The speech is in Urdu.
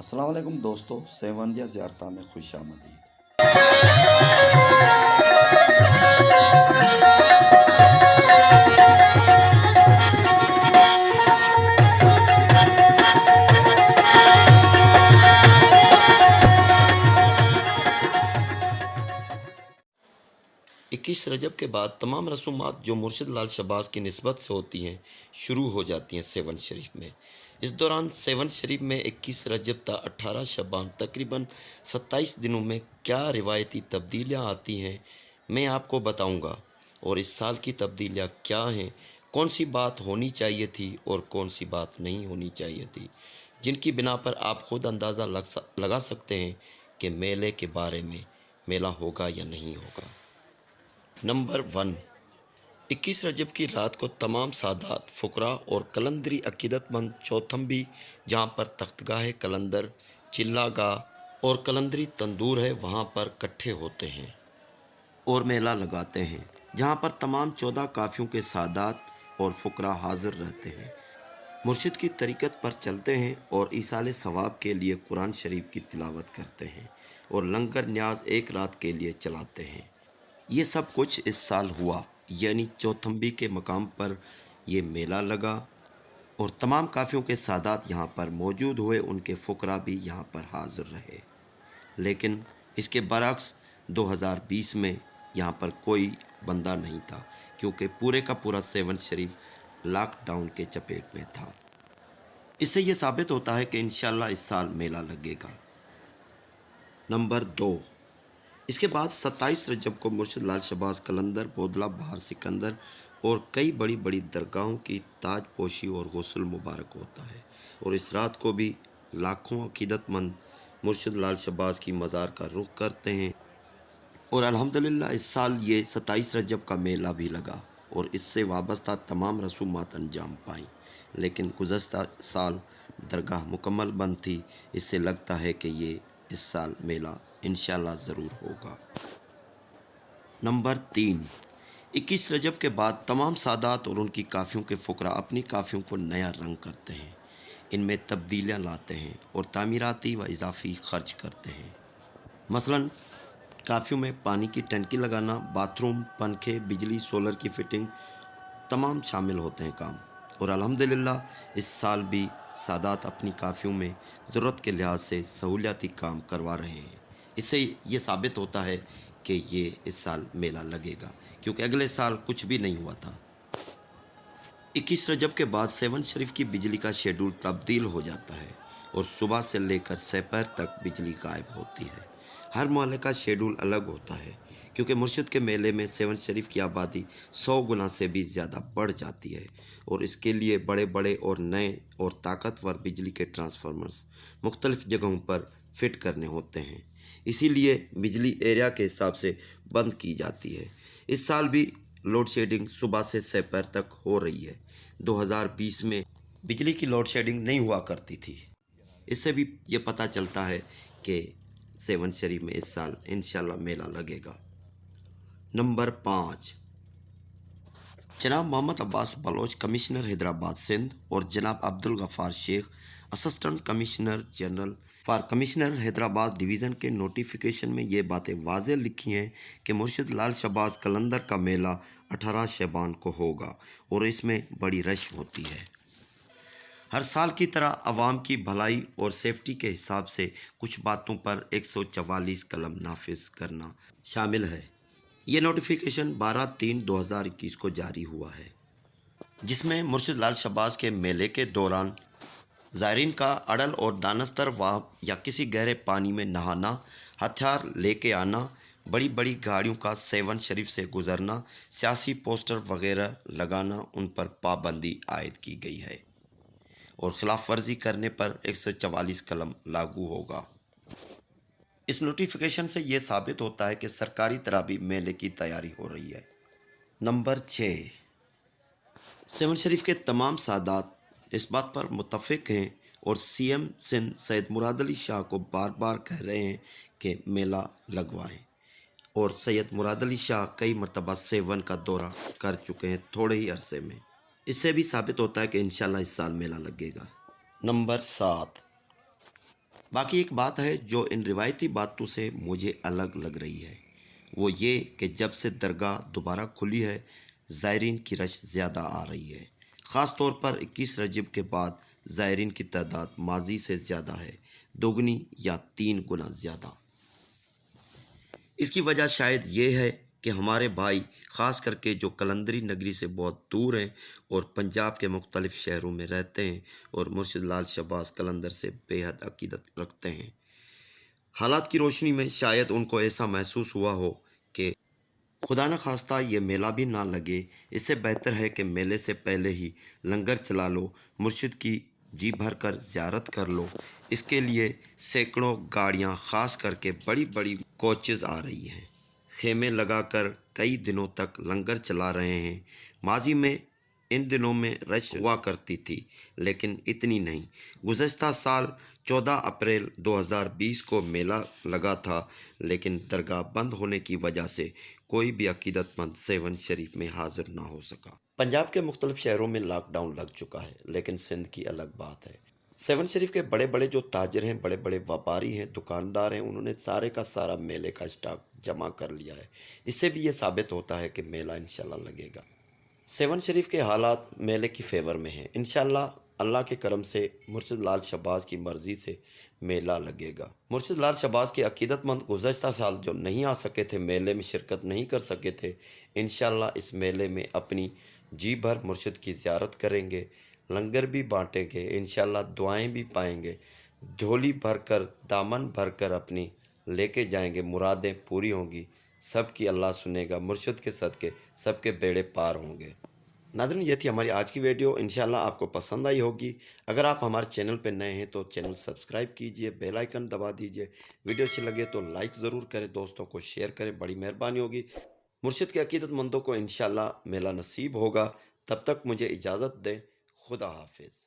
السلام علیکم دوستو، سیوندیا زیارتہ میں خوش آمدید۔ 21 رجب کے بعد تمام رسومات جو مرشد لال شہباز کی نسبت سے ہوتی ہیں شروع ہو جاتی ہیں سیون شریف میں۔ اس دوران سیون شریف میں 21 رجب تا 18 شعبان تقریباً 27 دنوں میں کیا روایتی تبدیلیاں آتی ہیں میں آپ کو بتاؤں گا، اور اس سال کی تبدیلیاں کیا ہیں، کون سی بات ہونی چاہیے تھی اور کون سی بات نہیں ہونی چاہیے تھی، جن کی بنا پر آپ خود اندازہ لگا سکتے ہیں کہ میلے کے بارے میں میلہ ہوگا یا نہیں ہوگا۔ نمبر 1، 21 رجب کی رات کو تمام سادات، فقراء اور کلندری عقیدت مند چوتھمبی، جہاں پر تختگاہ کلندر، چلہ گاہ اور کلندری تندور ہے، وہاں پر کٹھے ہوتے ہیں اور میلہ لگاتے ہیں، جہاں پر تمام 14 قافیوں کے سادات اور فقراء حاضر رہتے ہیں، مرشد کی طریقت پر چلتے ہیں اور ایصال ثواب کے لیے قرآن شریف کی تلاوت کرتے ہیں اور لنگر نیاز ایک رات کے لیے چلاتے ہیں۔ یہ سب کچھ اس سال ہوا، یعنی چوتھمبی کے مقام پر یہ میلہ لگا اور تمام قافیوں کے سادات یہاں پر موجود ہوئے، ان کے فقراء بھی یہاں پر حاضر رہے۔ لیکن اس کے برعکس 2020 میں یہاں پر کوئی بندہ نہیں تھا، کیونکہ پورے کا پورا سیون شریف لاک ڈاؤن کے چپیٹ میں تھا۔ اس سے یہ ثابت ہوتا ہے کہ انشاءاللہ اس سال میلہ لگے گا۔ نمبر 2، اس کے بعد 27 رجب کو مرشد لال شہباز قلندر، بودلہ، بہار سکندر اور کئی بڑی بڑی درگاہوں کی تاج پوشی اور غسل مبارک ہوتا ہے، اور اس رات کو بھی لاکھوں عقیدت مند مرشد لال شہباز کی مزار کا رخ کرتے ہیں، اور الحمدللہ اس سال یہ 27 رجب کا میلہ بھی لگا اور اس سے وابستہ تمام رسومات انجام پائیں، لیکن گزشتہ سال درگاہ مکمل بند تھی، اس سے لگتا ہے کہ یہ اس سال میلہ انشاءاللہ ضرور ہوگا۔ نمبر 3، 21 رجب کے بعد تمام سادات اور ان کی قافیوں کے فقراء اپنی قافیوں کو نیا رنگ کرتے ہیں، ان میں تبدیلیاں لاتے ہیں اور تعمیراتی و اضافی خرچ کرتے ہیں۔ مثلا قافیوں میں پانی کی ٹنکی لگانا، باتھ روم، پنکھے، بجلی، سولر کی فٹنگ تمام شامل ہوتے ہیں کام، اور الحمدللہ اس سال بھی سادات اپنی قافیوں میں ضرورت کے لحاظ سے سہولیاتی کام کروا رہے ہیں۔ اس سے یہ ثابت ہوتا ہے کہ یہ اس سال میلہ لگے گا، کیونکہ اگلے سال کچھ بھی نہیں ہوا تھا۔ 21 رجب کے بعد سیون شریف کی بجلی کا شیڈول تبدیل ہو جاتا ہے اور صبح سے لے کر سپہر تک بجلی غائب ہوتی ہے۔ ہر محلے کا شیڈول الگ ہوتا ہے، کیونکہ مرشد کے میلے میں سیون شریف کی آبادی 100 گنا سے بھی زیادہ بڑھ جاتی ہے، اور اس کے لیے بڑے بڑے اور نئے اور طاقتور بجلی کے ٹرانسفارمرز مختلف جگہوں پر فٹ کرنے ہوتے ہیں، اسی لیے بجلی ایریا کے حساب سے بند کی جاتی ہے۔ اس سال بھی لوڈ شیڈنگ صبح سے سپہر تک ہو رہی ہے۔ 2020 میں بجلی کی لوڈ شیڈنگ نہیں ہوا کرتی تھی۔ اس سے بھی یہ پتہ چلتا ہے کہ سیون شریف میں اس سال انشاءاللہ میلہ لگے گا۔ نمبر 5، جناب محمد عباس بلوچ، کمشنر حیدرآباد سندھ، اور جناب عبدالغفار شیخ، assistant commissioner general for commissioner Hyderabad division کے نوٹیفیکیشن میں یہ باتیں واضح لکھی ہیں کہ مرشد لال شہباز قلندر کا میلہ 18 شعبان کو ہوگا اور اس میں بڑی رش ہوتی ہے۔ ہر سال کی طرح عوام کی بھلائی اور سیفٹی کے حساب سے کچھ باتوں پر 144 قلم نافذ کرنا شامل ہے۔ یہ نوٹیفیکیشن 12/3/2021 کو جاری ہوا ہے، جس میں مرشد لال شہباز کے میلے کے دوران زائرین کا اڑل اور دانستر واہ یا کسی گہرے پانی میں نہانا، ہتھیار لے کے آنا، بڑی بڑی گاڑیوں کا سیون شریف سے گزرنا، سیاسی پوسٹر وغیرہ لگانا، ان پر پابندی عائد کی گئی ہے، اور خلاف ورزی کرنے پر 144 قلم لاگو ہوگا۔ اس نوٹیفیکیشن سے یہ ثابت ہوتا ہے کہ سرکاری طرح بھی میلے کی تیاری ہو رہی ہے۔ نمبر 6، سیون شریف کے تمام سادات اس بات پر متفق ہیں اور سی ایم سندھ سید مراد علی شاہ کو بار بار کہہ رہے ہیں کہ میلہ لگوائیں، اور سید مراد علی شاہ کئی مرتبہ سیون کا دورہ کر چکے ہیں تھوڑے ہی عرصے میں۔ اس سے بھی ثابت ہوتا ہے کہ انشاءاللہ اس سال میلہ لگے گا۔ نمبر 7، باقی ایک بات ہے جو ان روایتی باتوں سے مجھے الگ لگ رہی ہے، وہ یہ کہ جب سے درگاہ دوبارہ کھلی ہے زائرین کی رش زیادہ آ رہی ہے۔ خاص طور پر 21 رجب کے بعد زائرین کی تعداد ماضی سے زیادہ ہے، دوگنی یا 3 گنا زیادہ۔ اس کی وجہ شاید یہ ہے کہ ہمارے بھائی خاص کر کے جو قلندری نگری سے بہت دور ہیں اور پنجاب کے مختلف شہروں میں رہتے ہیں اور مرشد لال شہباز قلندر سے بے حد عقیدت رکھتے ہیں، حالات کی روشنی میں شاید ان کو ایسا محسوس ہوا ہو کہ خدا نہ خواستہ یہ میلہ بھی نہ لگے، اس سے بہتر ہے کہ میلے سے پہلے ہی لنگر چلا لو، مرشد کی جی بھر کر زیارت کر لو۔ اس کے لیے سینکڑوں گاڑیاں خاص کر کے بڑی بڑی کوچز آ رہی ہیں، خیمے لگا کر کئی دنوں تک لنگر چلا رہے ہیں۔ ماضی میں ان دنوں میں رش ہوا کرتی تھی لیکن اتنی نہیں۔ گزشتہ سال 14 اپریل 2020 کو میلہ لگا تھا لیکن درگاہ بند ہونے کی وجہ سے کوئی بھی عقیدت مند سیون شریف میں حاضر نہ ہو سکا۔ پنجاب کے مختلف شہروں میں لاک ڈاؤن لگ چکا ہے لیکن سندھ کی الگ بات ہے۔ سیون شریف کے بڑے بڑے جو تاجر ہیں، بڑے بڑے ویپاری ہیں، دکاندار ہیں، انہوں نے سارے کا سارا میلے کا اسٹاک جمع کر لیا ہے۔ اس سے بھی یہ ثابت ہوتا ہے کہ میلہ انشاءاللہ لگے گا۔ سیون شریف کے حالات میلے کی فیور میں ہیں، انشاءاللہ اللہ کے کرم سے مرشد لال شہباز کی مرضی سے میلہ لگے گا۔ مرشد لال شہباز کے عقیدت مند گزشتہ سال جو نہیں آ سکے تھے، میلے میں شرکت نہیں کر سکے تھے، انشاءاللہ اس میلے میں اپنی جی بھر مرشد کی زیارت کریں گے، لنگر بھی بانٹیں گے، انشاءاللہ دعائیں بھی پائیں گے، جھولی بھر کر دامن بھر کر اپنی لے کے جائیں گے، مرادیں پوری ہوں گی، سب کی اللہ سنے گا، مرشد کے صدقے سب کے بیڑے پار ہوں گے۔ ناظرین، یہ تھی ہماری آج کی ویڈیو، انشاءاللہ آپ کو پسند آئی ہوگی۔ اگر آپ ہمارے چینل پہ نئے ہیں تو چینل سبسکرائب کیجئے، بیل آئیکن دبا دیجئے، ویڈیو اچھی لگے تو لائک ضرور کریں، دوستوں کو شیئر کریں، بڑی مہربانی ہوگی۔ مرشد کے عقیدت مندوں کو انشاءاللہ میلہ نصیب ہوگا۔ تب تک مجھے اجازت دیں، خدا حافظ۔